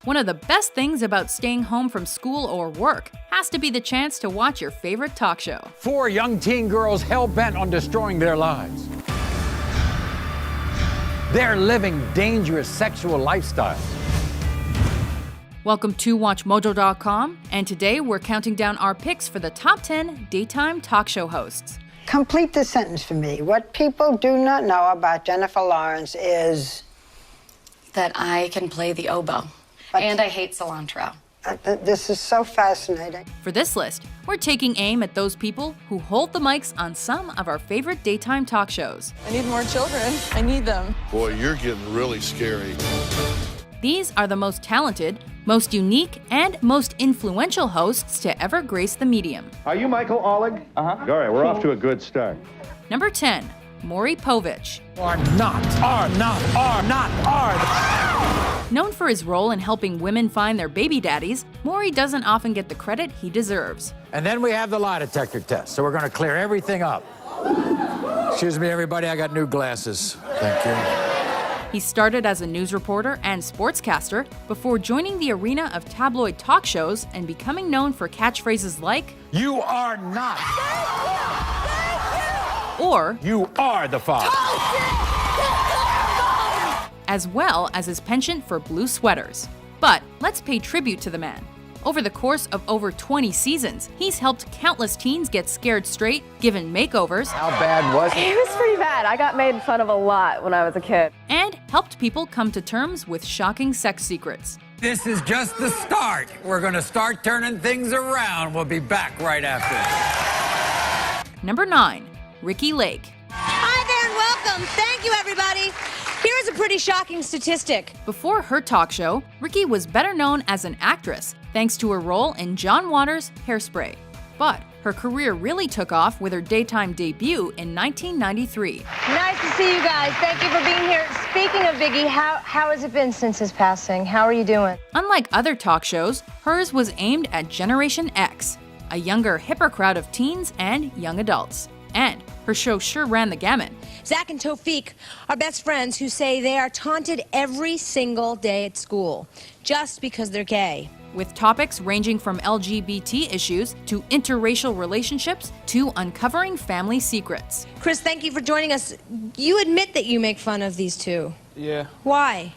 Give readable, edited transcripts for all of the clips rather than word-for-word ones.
One of the best things about staying home from school or work has to be the chance to watch your favorite talk show. 4 young teen girls hell-bent on destroying their lives. They're living dangerous sexual lifestyles. Welcome to WatchMojo.com, and today we're counting down our picks for the top 10 daytime talk show hosts. Complete the sentence for me. What people do not know about Jennifer Lawrence is... that I can play the oboe. And I hate cilantro. This is so fascinating. For this list, we're taking aim at those people who hold the mics on some of our favorite daytime talk shows. I need more children. I need them. Boy, you're getting really scary. These are the most talented, most unique, and most influential hosts to ever grace the medium. Are you Michael Oleg? Uh-huh. All right, we're off to a good start. Number 10, Maury Povich. Are not. Known for his role in helping women find their baby daddies, Maury doesn't often get the credit he deserves. And then we have the lie detector test, so we're going to clear everything up. Excuse me, everybody, I got new glasses. Thank you. He started as a news reporter and sportscaster before joining the arena of tabloid talk shows and becoming known for catchphrases like, You are not. or You are the father. as well as his penchant for blue sweaters. But let's pay tribute to the man. Over the course of over 20 seasons, he's helped countless teens get scared straight, given makeovers, How bad was it? It was pretty bad. I got made fun of a lot when I was a kid. and helped people come to terms with shocking sex secrets. This is just the start. We're going to start turning things around. We'll be back right after this. Number 9, Ricki Lake. Hi there and welcome. Thank you, everybody. Here's a pretty shocking statistic. Before her talk show, Ricki was better known as an actress, thanks to her role in John Waters' Hairspray. But her career really took off with her daytime debut in 1993. Nice to see you guys. Thank you for being here. Speaking of Biggie, how has it been since his passing? How are you doing? Unlike other talk shows, hers was aimed at Generation X, a younger, hipper crowd of teens and young adults. And her show sure ran the gamut. Zach and Tofik are best friends who say they are taunted every single day at school just because they're gay. With topics ranging from LGBT issues to interracial relationships to uncovering family secrets. Chris, thank you for joining us. You admit that you make fun of these two. Yeah. Why?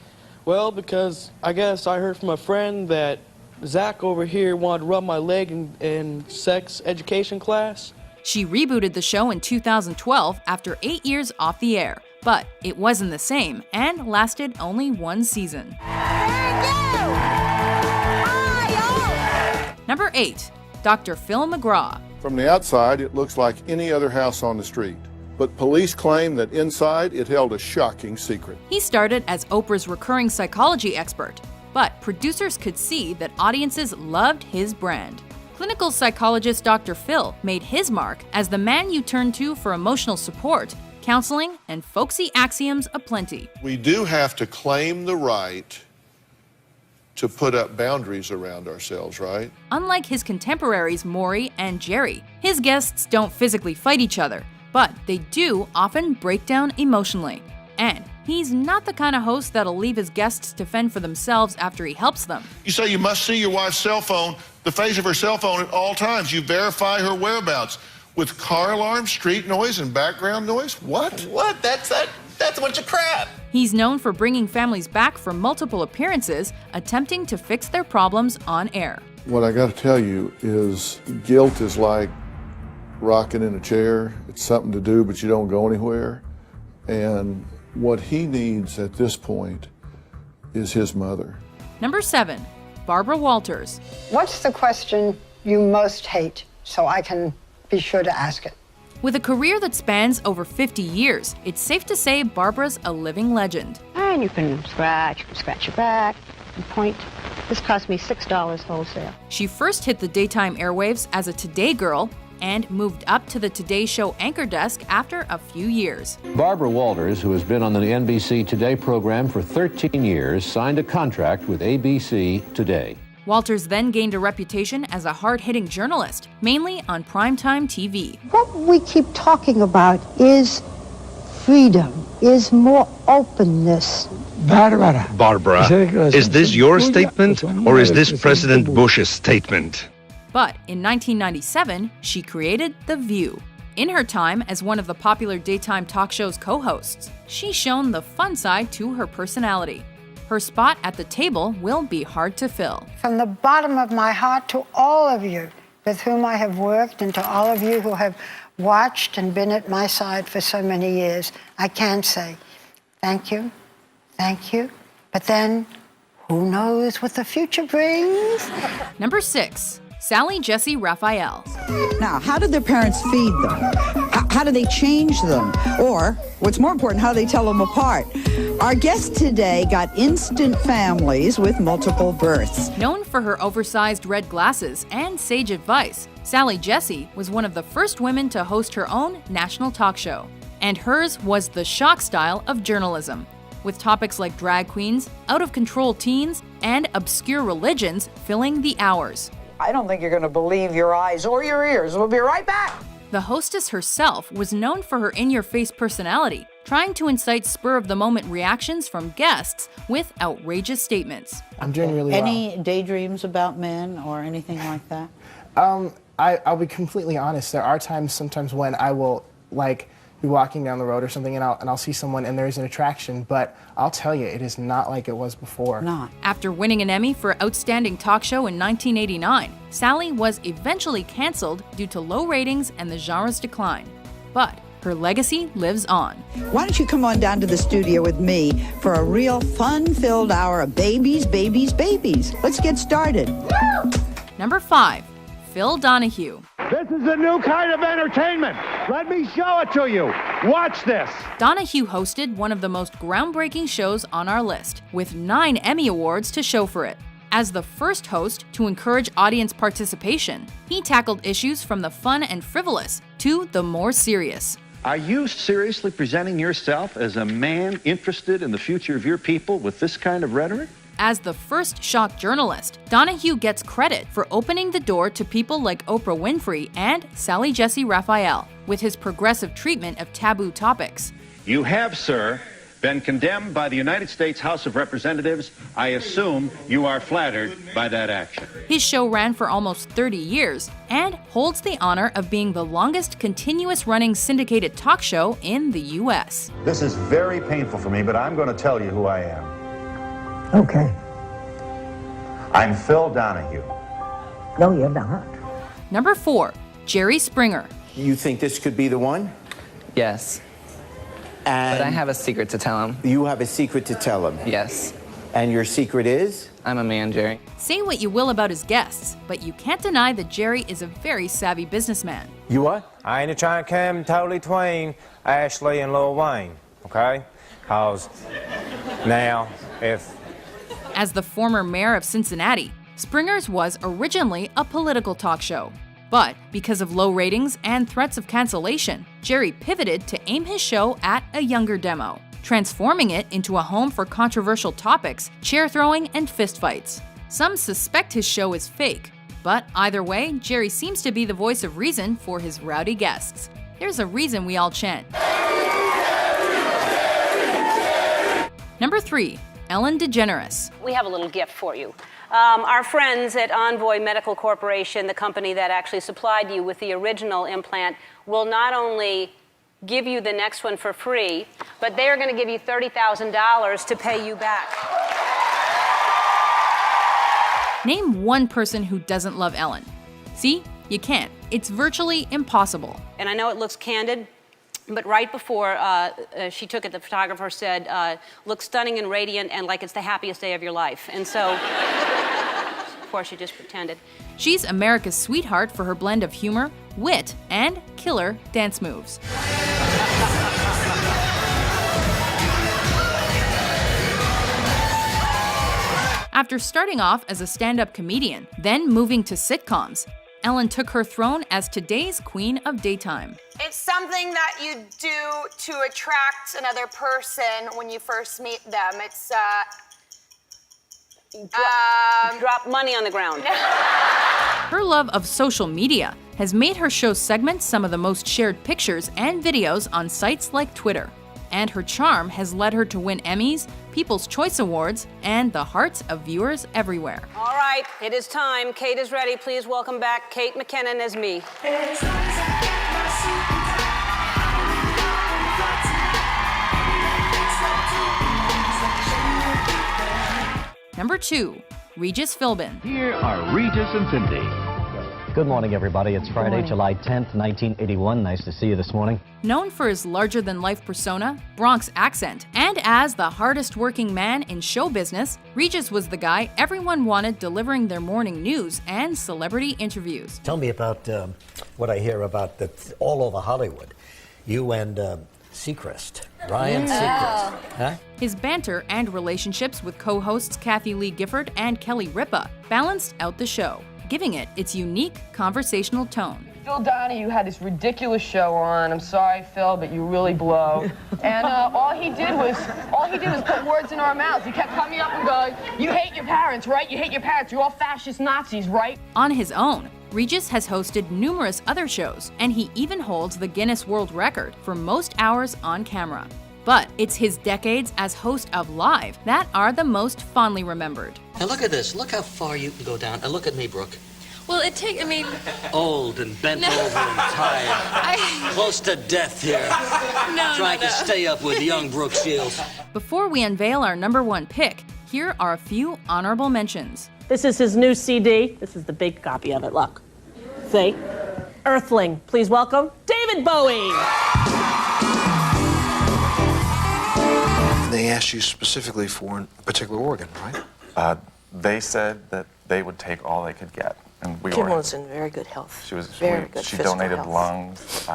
Well, because I guess I heard from a friend that Zach over here wanted to rub my leg in sex education class. She rebooted the show in 2012 after 8 years off the air, but it wasn't the same and lasted only one season. Number 8, Dr. Phil McGraw. From the outside, it looks like any other house on the street. But police claim that inside, it held a shocking secret. He started as Oprah's recurring psychology expert, but producers could see that audiences loved his brand. Clinical psychologist Dr. Phil made his mark as the man you turn to for emotional support, counseling, and folksy axioms aplenty. We do have to claim the right to put up boundaries around ourselves, right? Unlike his contemporaries Maury and Jerry, his guests don't physically fight each other, but they do often break down emotionally. And he's not the kind of host that'll leave his guests to fend for themselves after he helps them. You say you must see your wife's cell phone, the face of her cell phone at all times. You verify her whereabouts with car alarm, street noise, and background noise? What? What? That's a bunch of crap. He's known for bringing families back from multiple appearances, attempting to fix their problems on air. What I got to tell you is guilt is like rocking in a chair. It's something to do, but you don't go anywhere. And what he needs at this point is his mother. Number 7, Barbara Walters. What's the question you most hate so I can be sure to ask it? With a career that spans over 50 years, it's safe to say Barbara's a living legend. And you can scratch your back, and point. This cost me $6 wholesale. She first hit the daytime airwaves as a Today girl and moved up to the Today Show anchor desk after a few years. Barbara Walters, who has been on the NBC Today program for 13 years, signed a contract with ABC Today. Walters then gained a reputation as a hard-hitting journalist, mainly on primetime TV. What we keep talking about is freedom, is more openness. Barbara, is this your statement or is this President Bush's statement? But in 1997, she created The View. In her time as one of the popular daytime talk show's co-hosts, she's shown the fun side to her personality. Her spot at the table will be hard to fill. From the bottom of my heart to all of you with whom I have worked and to all of you who have watched and been at my side for so many years, I can say thank you, but then who knows what the future brings? Number 6. Sally Jessy Raphael. Now, how do their parents feed them? How do they change them? Or, what's more important, how do they tell them apart? Our guest today got instant families with multiple births. Known for her oversized red glasses and sage advice, Sally Jessy was one of the first women to host her own national talk show. And hers was the shock style of journalism, with topics like drag queens, out-of-control teens, and obscure religions filling the hours. I don't think you're going to believe your eyes or your ears. We'll be right back. The hostess herself was known for her in-your-face personality, trying to incite spur-of-the-moment reactions from guests with outrageous statements. I'm doing really well. Any daydreams about men or anything like that? I'll be completely honest. There are times sometimes when I will, be walking down the road or something and I'll see someone and there's an attraction, but I'll tell you, it is not like it was before. Not. After winning an Emmy for Outstanding Talk Show in 1989, Sally was eventually canceled due to low ratings and the genre's decline. But her legacy lives on. Why don't you come on down to the studio with me for a real fun-filled hour of babies, babies, babies. Let's get started. Number 5. Phil Donahue. This is a new kind of entertainment. Let me show it to you. Watch this. Donahue hosted one of the most groundbreaking shows on our list, with 9 Emmy Awards to show for it. As the first host to encourage audience participation, he tackled issues from the fun and frivolous to the more serious. Are you seriously presenting yourself as a man interested in the future of your people with this kind of rhetoric? As the first shock journalist, Donahue gets credit for opening the door to people like Oprah Winfrey and Sally Jessy Raphael with his progressive treatment of taboo topics. You have, sir, been condemned by the United States House of Representatives. I assume you are flattered by that action. His show ran for almost 30 years and holds the honor of being the longest continuous-running syndicated talk show in the U.S. This is very painful for me, but I'm going to tell you who I am. Okay. I'm Phil Donahue. No, you're not. Number 4. Jerry Springer. You think this could be the one? Yes. And but I have a secret to tell him. You have a secret to tell him? Yes. And your secret is? I'm a man, Jerry. Say what you will about his guests, but you can't deny that Jerry is a very savvy businessman. You what? I ain't trying to come totally between Ashley and Lil Wayne, okay? Because now, if... As the former mayor of Cincinnati, Springer's was originally a political talk show. But because of low ratings and threats of cancellation, Jerry pivoted to aim his show at a younger demo, transforming it into a home for controversial topics, chair throwing, and fistfights. Some suspect his show is fake, but either way, Jerry seems to be the voice of reason for his rowdy guests. There's a reason we all chant. Number 3. Ellen DeGeneres. We have a little gift for you. Our friends at Envoy Medical Corporation, the company that actually supplied you with the original implant, will not only give you the next one for free, but they are going to give you $30,000 to pay you back. Name one person who doesn't love Ellen. See? You can't. It's virtually impossible. And I know it looks candid, but right before she took it, the photographer said, look stunning and radiant and like it's the happiest day of your life. And so, of course, she just pretended. She's America's sweetheart for her blend of humor, wit, and killer dance moves. After starting off as a stand-up comedian, then moving to sitcoms, Ellen took her throne as today's queen of daytime. It's something that you do to attract another person when you first meet them. It's, drop money on the ground. Her love of social media has made her show segments some of the most shared pictures and videos on sites like Twitter. and her charm has led her to win Emmys, People's Choice Awards, and the hearts of viewers everywhere. All right, it is time. Kate is ready. Please welcome back Kate McKinnon as me. Number 2, Regis Philbin. Here are Regis and Cindy. Good morning, everybody. It's Friday, July 10th, 1981. Nice to see you this morning. Known for his larger-than-life persona, Bronx accent, and as the hardest-working man in show business, Regis was the guy everyone wanted delivering their morning news and celebrity interviews. Tell me about what I hear about that all over Hollywood. You and Seacrest, Ryan Seacrest. Huh? His banter and relationships with co-hosts Kathy Lee Gifford and Kelly Ripa balanced out the show, giving it its unique conversational tone. Phil Donahue had this ridiculous show on. I'm sorry, Phil, but you really blow. And all he did was put words in our mouths. He kept coming up and going, "You hate your parents, right? You hate your parents. You're all fascist Nazis, right?" On his own, Regis has hosted numerous other shows, and he even holds the Guinness World Record for most hours on camera. But it's his decades as host of Live that are the most fondly remembered. Now look at this. Look how far you can go down. And look at me, Brooke. Well, Old and bent over and tired. Close to death here. Trying to stay up with young Brooke Shields. Before we unveil our number 1 pick, here are a few honorable mentions. This is his new CD. This is the big copy of it, look. See? Earthling. Please welcome David Bowie. They asked you specifically for a particular organ, right? They said that they would take all they could get. And we Kim were was in very good health. She donated lungs,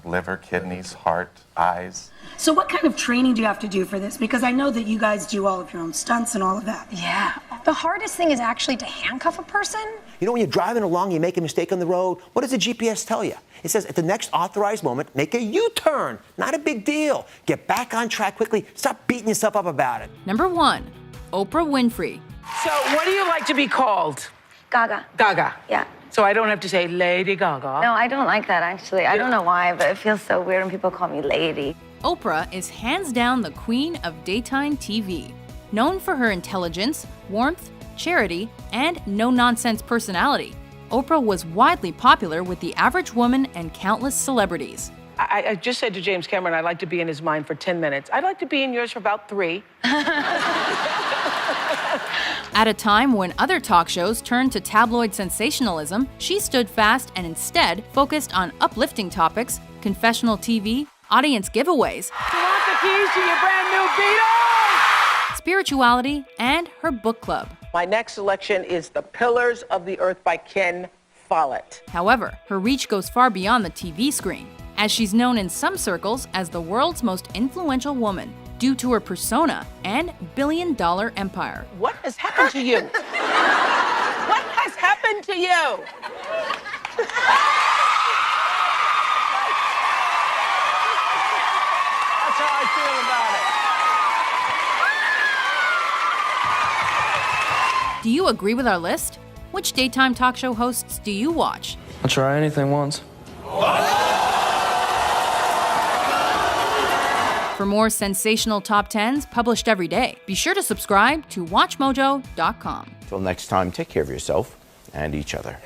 liver, kidneys, heart, eyes. So what kind of training do you have to do for this? Because I know that you guys do all of your own stunts and all of that. Yeah. The hardest thing is actually to handcuff a person. You know, when you're driving along, you make a mistake on the road, what does the GPS tell you? It says at the next authorized moment, make a U-turn. Not a big deal. Get back on track quickly. Stop beating yourself up about it. Number 1, Oprah Winfrey. So what do you like to be called? Gaga. Gaga. Yeah. So I don't have to say Lady Gaga. No, I don't like that, actually. I don't know why, but it feels so weird when people call me lady. Oprah is hands down the queen of daytime TV. Known for her intelligence, warmth, charity, and no-nonsense personality, Oprah was widely popular with the average woman and countless celebrities. I just said to James Cameron I'd like to be in his mind for 10 minutes. I'd like to be in yours for about 3. At a time when other talk shows turned to tabloid sensationalism, she stood fast and instead focused on uplifting topics, confessional TV, audience giveaways, You want the keys to your brand new Beetle? spirituality, and her book club. My next selection is The Pillars of the Earth by Ken Follett. However, her reach goes far beyond the TV screen, as she's known in some circles as the world's most influential woman due to her persona and billion-dollar empire. What has happened to you? What has happened to you? That's how I feel about it. Do you agree with our list? Which daytime talk show hosts do you watch? I'll try anything once. For more sensational top 10s published every day, be sure to subscribe to WatchMojo.com. Till next time, take care of yourself and each other.